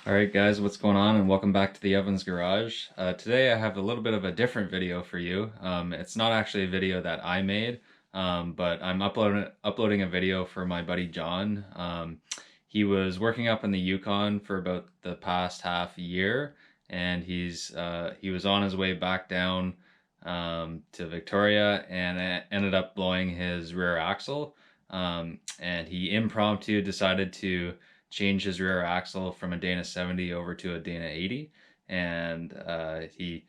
Alright guys, what's going on, and welcome back to the Evans Garage. Today I have a little bit of a different video for you. It's not actually a video that I made, but I'm uploading a video for my buddy John. He was working up in the Yukon for about the past half year, and he was on his way back down to Victoria, and ended up blowing his rear axle. And he impromptu decided to change his rear axle from a Dana 70 over to a Dana 80, and he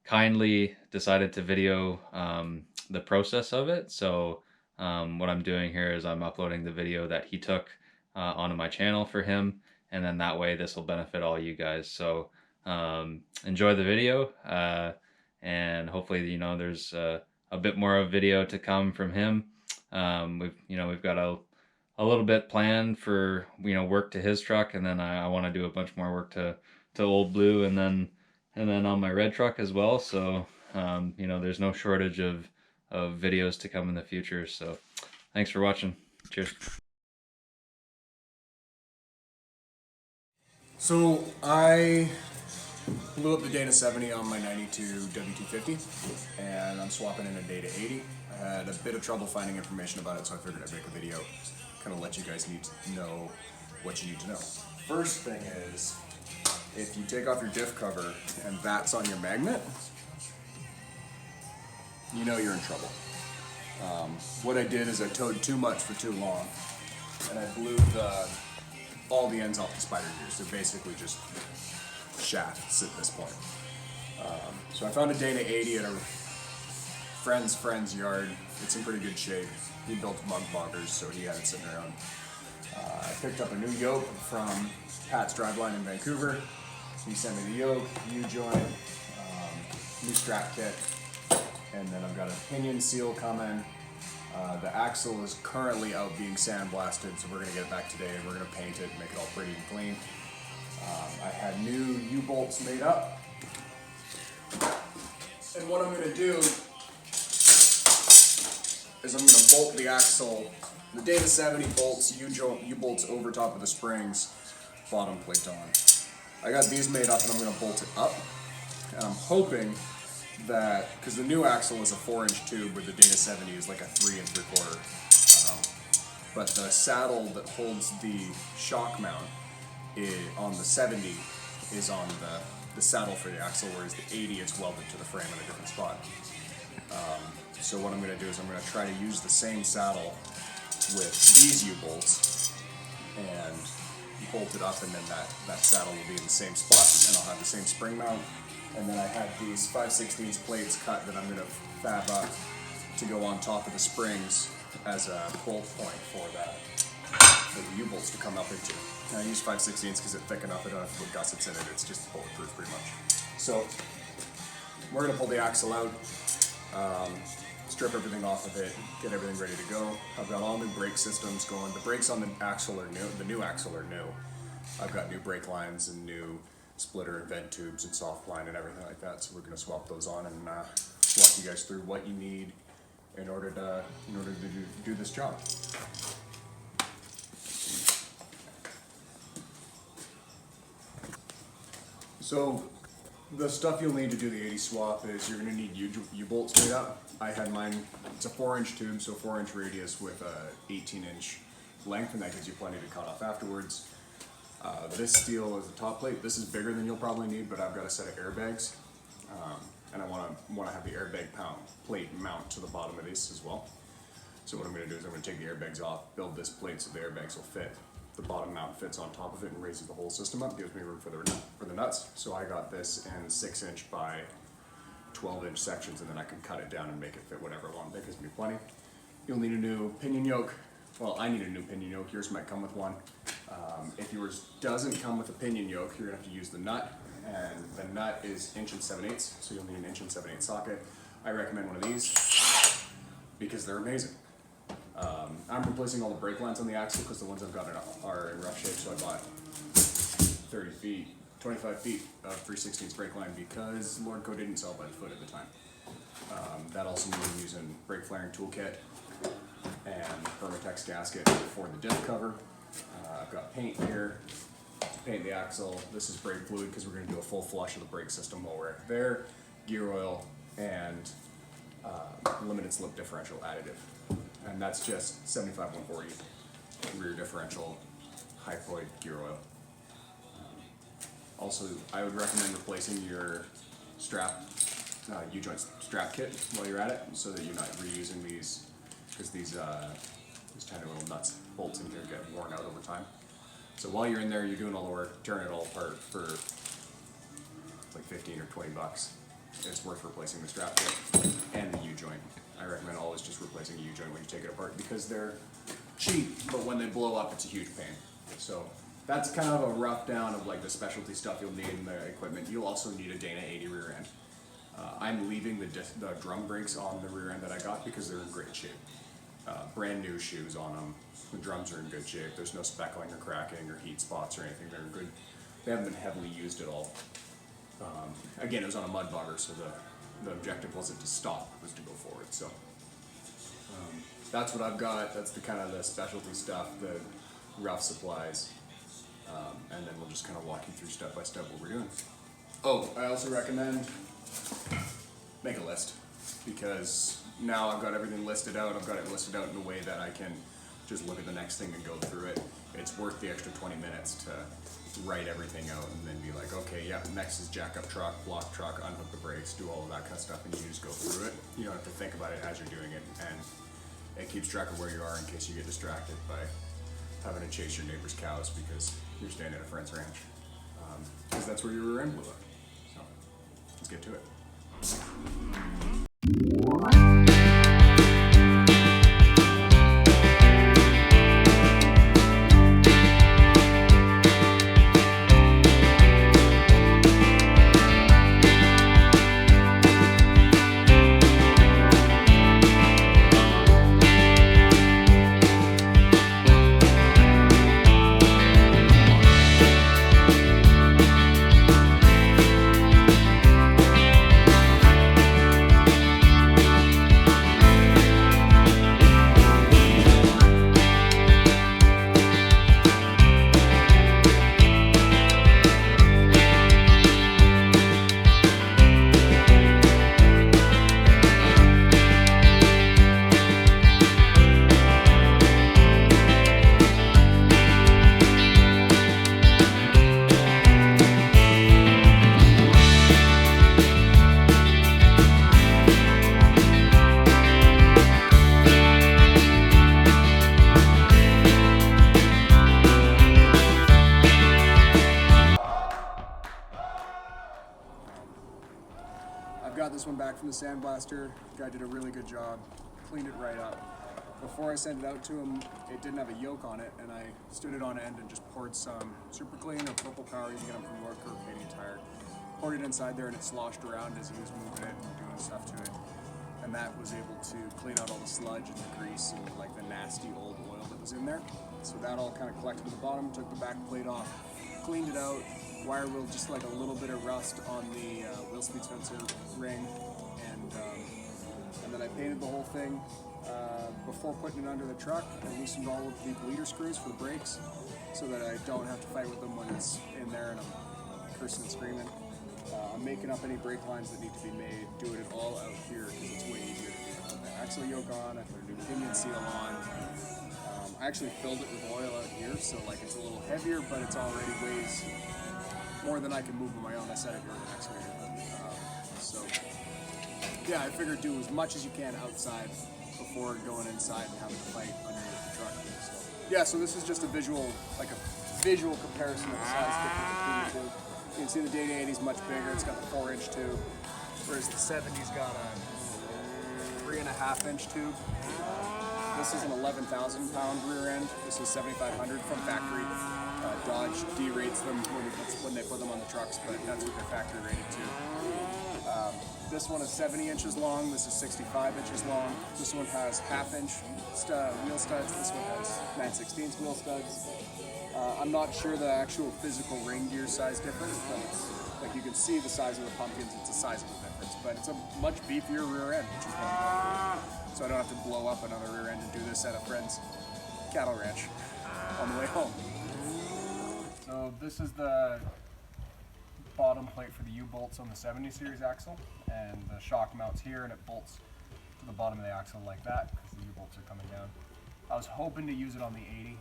kindly decided to video the process of it. So what I'm doing here is I'm uploading the video that he took onto my channel for him, and then that way this will benefit all you guys. So enjoy the video, and hopefully there's a bit more of video to come from him. We've got a little bit planned for work to his truck, and then I want to do a bunch more work to Old Blue, and then on my red truck as well. So there's no shortage of videos to come in the future. So thanks for watching. Cheers. So I blew up the Dana 70 on my 92 W250, and I'm swapping in a Dana 80. I had a bit of trouble finding information about it, so I figured I'd make a video, kind of let you guys need to know what you need to know. First thing is, if you take off your diff cover and that's on your magnet, you know you're in trouble. What I did is I towed too much for too long, and I blew all the ends off the spider gears. They're basically just shafts at this point. So I found a Dana 80 at a friend's yard. It's in pretty good shape. He built mug boggers, so he had it sitting around. I picked up a new yoke from Pat's Driveline in Vancouver. He sent me the yoke, U-joint, new strap kit, and then I've got a pinion seal coming. The axle is currently out being sandblasted, so we're going to get it back today, and we're going to paint it and make it all pretty and clean. I had new U-bolts made up, and what I'm going to do is I'm going to bolt the axle. The Dana 70 bolts U-bolts over top of the springs, bottom plate on. I got these made up, and I'm going to bolt it up, and I'm hoping that, because the new axle is a 4-inch tube where the Dana 70 is like a 3 3/4, but the saddle that holds the shock mount on the 70 is on the saddle for the axle, whereas the 80 is welded to the frame in a different spot. So what I'm going to do is I'm going to try to use the same saddle with these U-bolts and bolt it up, and then that saddle will be in the same spot, and I'll have the same spring mount. And then I had these 5/16 plates cut that I'm going to fab up to go on top of the springs as a bolt point for the U-bolts to come up into. And I use 5/16 because it's thick enough. I don't have to put gussets in it. It's just bulletproof pretty much. So we're going to pull the axle out, strip everything off of it, get everything ready to go. I've got all new brake systems going. The brakes on the axle are new. The new axle are new. I've got new brake lines and new splitter and vent tubes and soft line and everything like that. So we're going to swap those on and walk you guys through what you need in order to do this job. So the stuff you'll need to do the 80 swap is you're going to need U-bolts made up. I had mine, it's a 4-inch tube, so 4-inch radius with a 18-inch length, and that gives you plenty to cut off afterwards. This steel is a top plate. This is bigger than you'll probably need, but I've got a set of airbags, and I want to have the airbag plate mount to the bottom of these as well. So what I'm going to do is I'm going to take the airbags off, build this plate so the airbags will fit. The bottom mount fits on top of it and raises the whole system up, gives me room for the nuts. So I got this in 6-inch by 12-inch sections, and then I can cut it down and make it fit whatever I want. That gives me plenty. You'll need a new pinion yoke. Well, I need a new pinion yoke. Yours might come with one. If yours doesn't come with a pinion yoke, you're going to have to use the nut, and the nut is 1 7/8", so you'll need an 1 7/8" socket. I recommend one of these because they're amazing. I'm replacing all the brake lines on the axle because the ones I've got are in rough shape, so I bought 30 feet, 25 feet of 3/16 brake line because Lordco didn't sell by the foot at the time. That also means I'm using brake flaring toolkit and Permatex gasket for the diff cover. I've got paint here, paint the axle. This is brake fluid because we're going to do a full flush of the brake system while we're there. Gear oil and limited slip differential additive. And that's just 75/140 rear differential, high void gear oil. Also, I would recommend replacing your strap, U-joint strap kit while you're at it, so that you're not reusing these, because these tiny little nuts, bolts in here get worn out over time. So while you're in there, you're doing all the work, tearing it all apart for like 15 or 20 bucks. It's worth replacing the strap kit and the U-joint. I recommend always just replacing a U-joint when you take it apart, because they're cheap, but when they blow up, it's a huge pain. So that's kind of a rough down of like the specialty stuff you'll need in the equipment. You'll also need a Dana 80 rear end. I'm leaving the drum brakes on the rear end that I got because they're in great shape. Brand new shoes on them. The drums are in good shape. There's no speckling or cracking or heat spots or anything. They're good. They haven't been heavily used at all. Again, it was on a mud bogger, so the objective wasn't to stop, it was to go forward. So that's what I've got. That's the kind of the specialty stuff, the rough supplies. And then we'll just kind of walk you through step by step what we're doing. Oh, I also recommend make a list, because now I've got everything listed out. I've got it listed out in a way that I can just look at the next thing and go through it. It's worth the extra 20 minutes to write everything out and then be like, okay, yeah, next is jack up truck, block truck, unhook the brakes, do all of that kind of stuff, and you just go through it. You don't have to think about it as you're doing it, and it keeps track of where you are in case you get distracted by having to chase your neighbor's cows because you're staying at a friend's ranch. Because that's where your rear end blew up. So let's get to it. Got this one back from the sandblaster. The guy did a really good job, cleaned it right up. Before I sent it out to him, it didn't have a yoke on it, and I stood it on end and just poured some Super Clean or Purple Power, you can get them from York or Canadian Tire. Poured it inside there and it sloshed around as he was moving it and doing stuff to it. And that was able to clean out all the sludge and the grease and like the nasty old oil that was in there. So that all kind of collected at the bottom, took the back plate off, cleaned it out. Wire wheel, just like a little bit of rust on the wheel speed sensor ring, and then I painted the whole thing before putting it under the truck. I loosened all of the bleeder screws for the brakes so that I don't have to fight with them when it's in there and I'm cursing and screaming. I'm making up any brake lines that need to be made, doing it all out here because it's way easier to do it. Put the axle yoke on, I put a new pinion seal on. I actually filled it with oil out here, so like it's a little heavier, but it's already weighs more than I can move on my own. I set it here with an excavator. So yeah, I figured do as much as you can outside before going inside and having to fight underneath the truck. So yeah, so this is just a visual, like a visual comparison of the size difference between the two. You can see the Data 80 is much bigger. It's got the 4-inch tube, whereas the 70's got a 3.5-inch tube. This is an 11,000 pound rear end. This is 7,500 from factory. Dodge derates them when they put them on the trucks, but that's what they're factory rated to. This one is 70 inches long. This is 65 inches long. This one has 1/2-inch wheel studs. This one has 9/16 wheel studs. I'm not sure the actual physical ring gear size difference, but it's, like you can see the size of the pumpkins. It's a sizable difference, but it's a much beefier rear end, which is what I'm going for. So I don't have to blow up another rear end and do this at a friend's cattle ranch on the way home. So So this is the bottom plate for the U-bolts on the 70 series axle, and the shock mounts here and it bolts to the bottom of the axle like that because the U-bolts are coming down. I was hoping to use it on the 80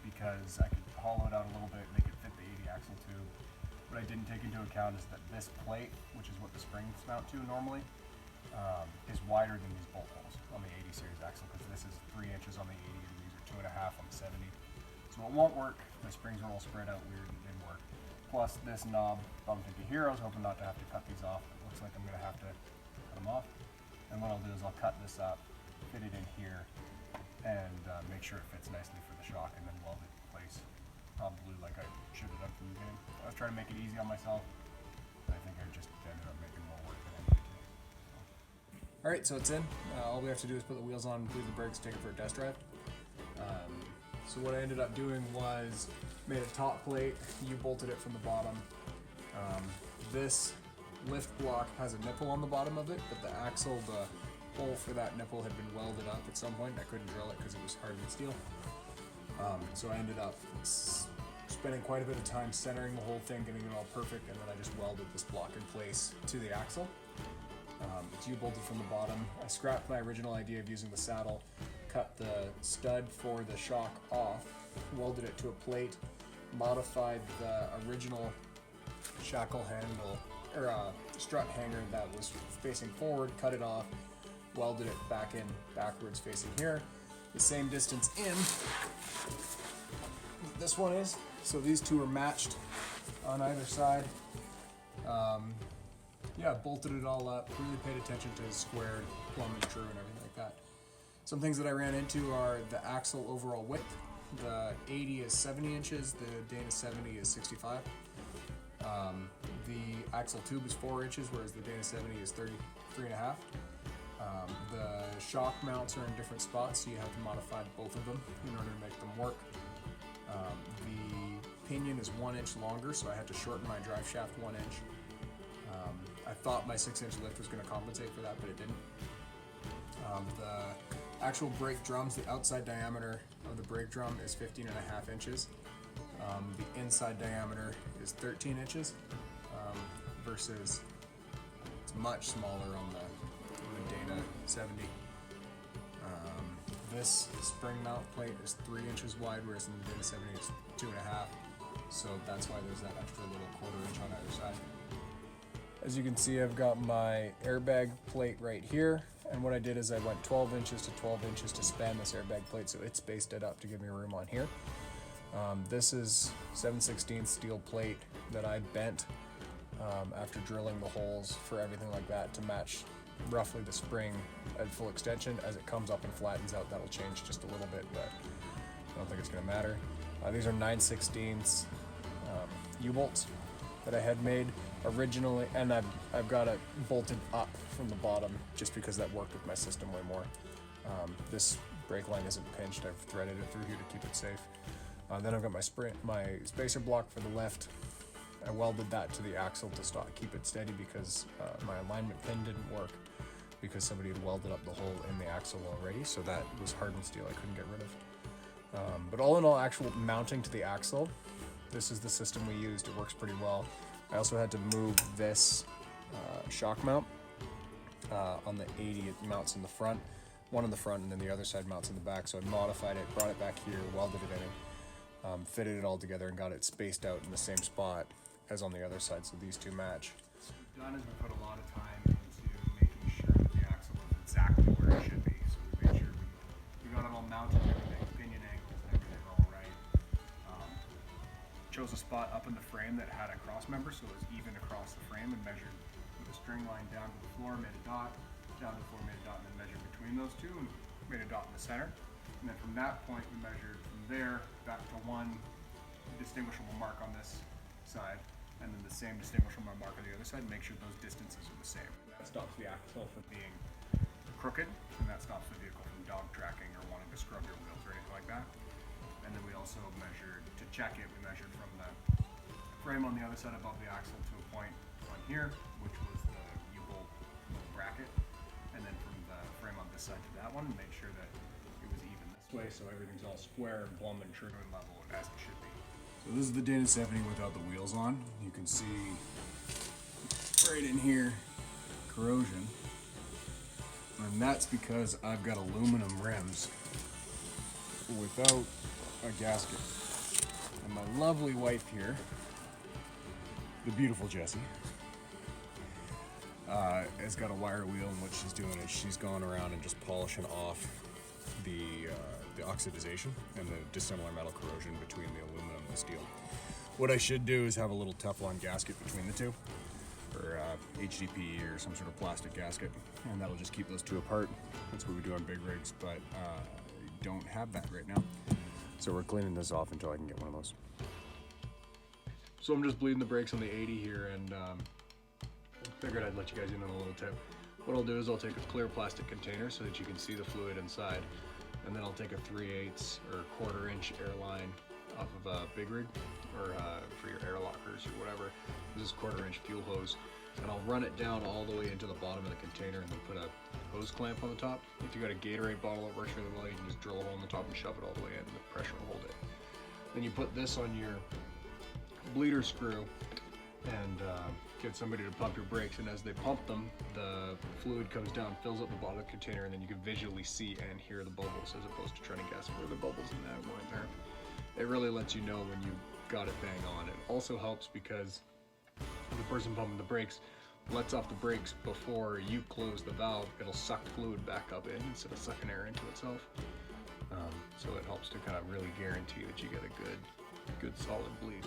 because I could hollow it out a little bit and make it fit the 80 axle tube. What I didn't take into account is that this plate, which is what the springs mount to normally, is wider than these bolt holes on the 80 series axle, because this is 3 inches on the 80 and these are 2.5 on the 70. So it won't work. The springs are all spread out weird and it didn't work. Plus this knob bumped into here. I was hoping not to have to cut these off. It looks like I'm going to have to cut them off. And what I'll do is I'll cut this up, fit it in here, and make sure it fits nicely for the shock, and then weld it in place. Probably like I should have done from the beginning. I was trying to make it easy on myself, but I think I just ended up making more work than I needed to. So. Alright, so it's in. All we have to do is put the wheels on, include the brakes, take it for a test drive. So what I ended up doing was made a top plate, U-bolted it from the bottom. This lift block has a nipple on the bottom of it, but the axle, the hole for that nipple had been welded up at some point. I couldn't drill it because it was hardened steel. So I ended up spending quite a bit of time centering the whole thing, getting it all perfect, and then I just welded this block in place to the axle. It's U-bolted from the bottom. I scrapped my original idea of using the saddle, cut the stud for the shock off, welded it to a plate, modified the original shackle handle, or strut hanger that was facing forward, cut it off, welded it back in backwards facing here, the same distance in this one is, so these two are matched on either side. Yeah, bolted it all up, really paid attention to squared, plumb and true and everything like that. Some things that I ran into are the axle overall width. The 80 is 70 inches, the Dana 70 is 65. The axle tube is 4 inches, whereas the Dana 70 is 33.5. The shock mounts are in different spots, so you have to modify both of them in order to make them work. The pinion is 1 inch longer, so I had to shorten my drive shaft 1 inch. I thought my 6-inch lift was going to compensate for that, but it didn't. The actual brake drums, the outside diameter of the brake drum is 15.5 inches. The inside diameter is 13 inches versus it's much smaller on the Dana 70. This spring mount plate is 3 inches wide, whereas in the Dana 70 it's 2.5. So that's why there's that extra little 1/4 inch on either side. As you can see, I've got my airbag plate right here, and what I did is I went 12 inches to 12 inches to span this airbag plate, so it spaced it up to give me room on here. This is 7/16 steel plate that I bent after drilling the holes for everything like that to match roughly the spring at full extension. As it comes up and flattens out, that'll change just a little bit, but I don't think it's going to matter. These are 9/16 U-bolts that I had made originally, and I've got it bolted up from the bottom just because that worked with my system way more. This brake line isn't pinched. I've threaded it through here to keep it safe. Then I've got my spacer block for the lift. I welded that to the axle to keep it steady because my alignment pin didn't work because somebody had welded up the hole in the axle already, so that was hardened steel I couldn't get rid of. But all in all, actual mounting to the axle, this is the system we used. It works pretty well. I also had to move this shock mount on the 80. It mounts in the front, one in the front, and then the other side mounts in the back. So I modified it, brought it back here, welded it in, fitted it all together, and got it spaced out in the same spot as on the other side, so these two match. What we've done is we put a lot of time into making sure that the axle is exactly where it should be. So we made sure we got it all mounted, everything, pinion angles and everything are all right. Chose a spot up in the frame that had a cross member, so it was even across the frame, and measured with a string line down to the floor, made a dot, down to the floor, made a dot, and then measured between those two and made a dot in the center. And then from that point we measured from there back to one distinguishable mark on this side, and then the same distinguishable mark on the other side, and make sure those distances are the same. That stops the axle from being crooked, and that stops the vehicle from dog tracking or wanting to scrub your wheels or anything like that. And then we also measured, to check it, we measured from the frame on the other side above the axle to a point on here, which was the U-bolt bracket, and then from the frame on this side to that one, and made sure that it was even this way, so everything's all square and plumb and true and level as it should be. So So this is the Dana 70 without the wheels on. You can see right in here corrosion, and that's because I've got aluminum rims without a gasket. And my lovely wife here, the beautiful Jessie, has got a wire wheel, and what she's doing is she's going around and just polishing off the oxidization and the dissimilar metal corrosion between the aluminum and the steel. What I should do is have a little Teflon gasket between the two, or HDPE or some sort of plastic gasket, and that'll just keep those two apart. That's what we do on big rigs, but I don't have that right now. So we're cleaning this off until I can get one of those. So I'm just bleeding the brakes on the 80 here, and figured I'd let you guys in on a little tip. What I'll do is I'll take a clear plastic container so that you can see the fluid inside, and then I'll take a 3/8 or 1/4 inch airline off of a big rig, or for your air lockers or whatever. This is 1/4 inch fuel hose, and I'll run it down all the way into the bottom of the container and then put a hose clamp on the top. If you got a Gatorade bottle that works really well, you can just drill a hole in the top and shove it all the way in, and the pressure will hold it. Then you put this on your bleeder screw and get somebody to pump your brakes, and as they pump them, the fluid comes down, fills up the bottom of the container, and then you can visually see and hear the bubbles, as opposed to trying to guess where the bubbles in that one there. It really lets you know when you got it bang on. It also helps because the person pumping the brakes lets off the brakes before you close the valve. It'll suck fluid back up in instead of sucking air into itself. So it helps to kind of really guarantee that you get a good solid bleed.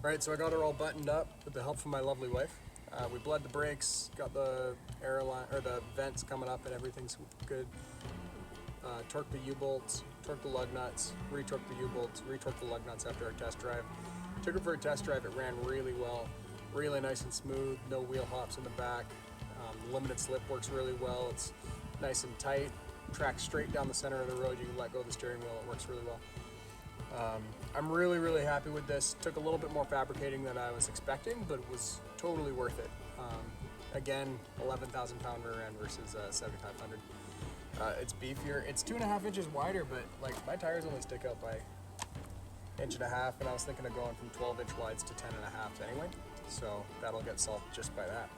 Alright, so I got her all buttoned up with the help from my lovely wife. We bled the brakes, got the airline or the vents coming up, and everything's good. Torqued the U-bolts, torqued the lug nuts, retorqued the U-bolts, retorqued the lug nuts after our test drive. Took it for a test drive. It ran really well, really nice and smooth, no wheel hops in the back. The limited slip works really well. It's nice and tight, tracks straight down the center of the road. You can let go of the steering wheel. It works really well. I'm really happy with this. Took a little bit more fabricating than I was expecting, but it was totally worth it. Again, 11,000 pound rear end versus 7,500. It's beefier. It's 2.5 inches wider, but like my tires only stick out by 1.5 inches, and I was thinking of going from 12-inch wides to 10.5 anyway. So that'll get solved just by that.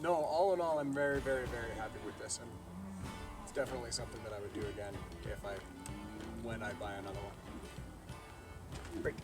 No, all in all, I'm very happy with this, and it's definitely something that I would do again when I buy another one. Great.